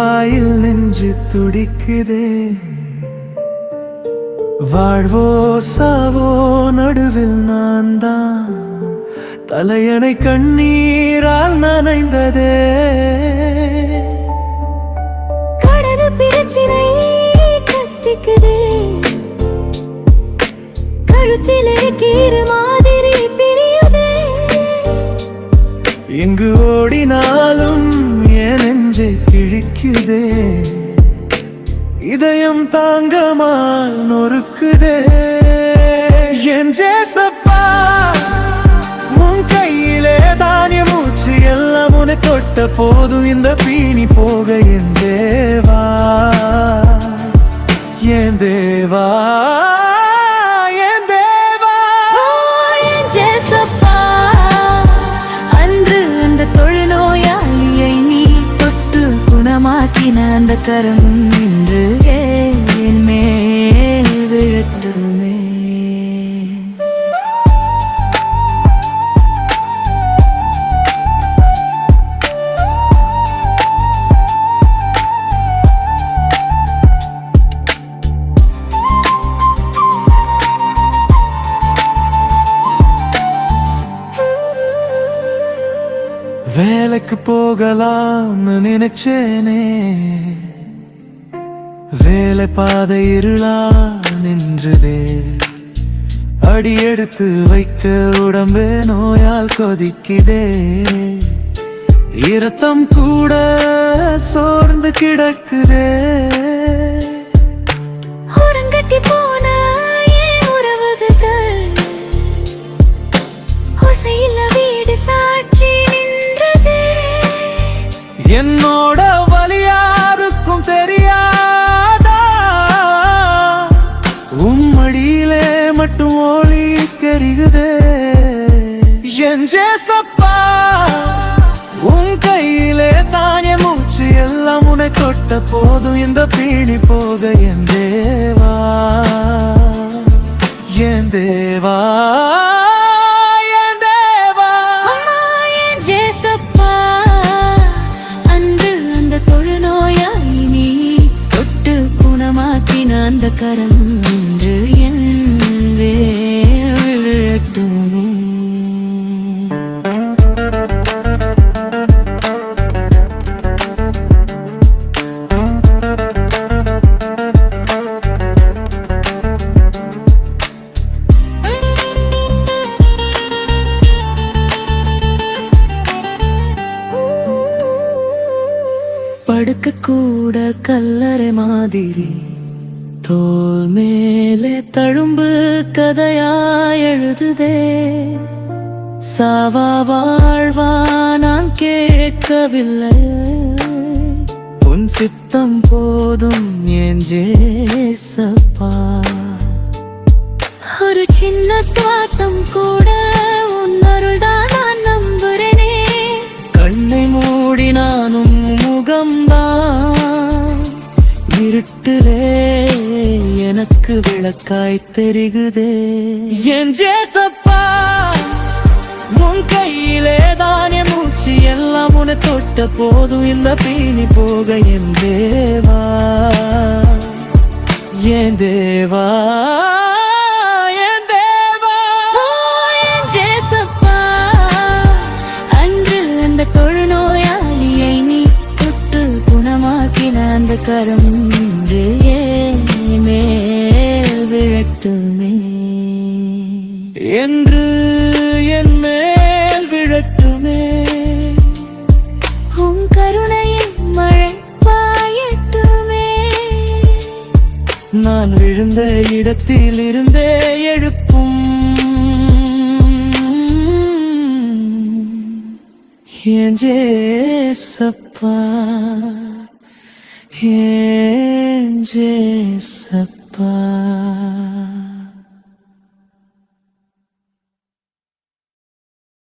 வாயில் நெஞ்சு துடிக்குதே. வாழ்வோ சாவோ நடுவில் நான் தான், தலையணை கண்ணீரால் நனைந்ததே. கடல் பிரச்சினை கத்திக்குதே, கழுத்திலே கீறு மாதிரி பிரியுதே. எங்கு ஓடினாலும் என் நெஞ்சை கிழிக்குதே, இதயம் தாங்கமால் நொறுக்குதே. என் ஜேசப்பா, உன் கையிலே தானிய மூச்சு எல்லாம் உன்னை தொட்ட போதும் இந்த பீனி போக. என் தேவா, என் தேவா, என் தேவா. என் ஜேசப்பா, அன்று அந்த தொழுநோயாளியை நீ தொட்டு குணமாக்கின அந்த கரம் இன்று என் மேல் விழட்டுமே. வேலைக்கு போகலாம்னு நினைச்சேனே, வேலை பாதை இருளா நின்றுதே. அடி எடுத்து வைக்க உடம்பே நோயால் கொதிக்குதே. இரத்தம் கூட சோர்ந்து கிடக்குதே. ஓரங்கட்டி போன என் உறவுகள், ஓசையில்ல வீடு சாட்சி நின்றதே. என்னோட வலி யாருக்கும் தெரியாதா, உம்மடியிலே மட்டும் ஒளி தெரியுதே. என் ஜேசப்பா, உன் கையிலே தானிய மூச்சு எல்லாம் உன்னை தொட்ட போதும் இந்த பீனி போக. என் தேவா, என் தேவா, என் தேவா. என் ஜேசப்பா, அன்று அந்த தொழுநோயாளி நீ தொட்டு குணமாக்கின அந்த கரம் இன்று என் மேல் விழட்டுமே. படுக்க கூட கல்லறை மாதிரி, தோல் மேலே தழும்பு கதையாய் எழுதுதே. சாவா வாழ்வா நான் கேட்கவில்லை, உன் சித்தம் போதும் என் ஜேசப்பா. ஒரு சின்ன சுவாசம் கூட உன் அருள்தான் நான் நம்புறேனே. கண்ணை மூடி நானும் முகம்தான், இருட்டிலே எனக்கு விளக்காய் தெரிகுதே. என் ஜேசப்பா, உன் கையிலே தானிய மூச்சு எல்லாம் உன்னை தொட்ட போதும் இந்த பீனி போக. என் தேவா, என் தேவா, என் தேவா. என் ஜேசப்பா, அன்று அந்த தொழுநோயாளியை நீ தொட்டு குணமாக்கின அந்த கரம் இன்று என் மேல் விழட்டுமே. என்று என் மேல் விழட்டுமே. உன் கருணையின் மழை பாயட்டுமே. நான் விழுந்த இடத்தில் இருந்தே எழுப்பும் என் ஜேசப்பா, என் ஜேசப்பா.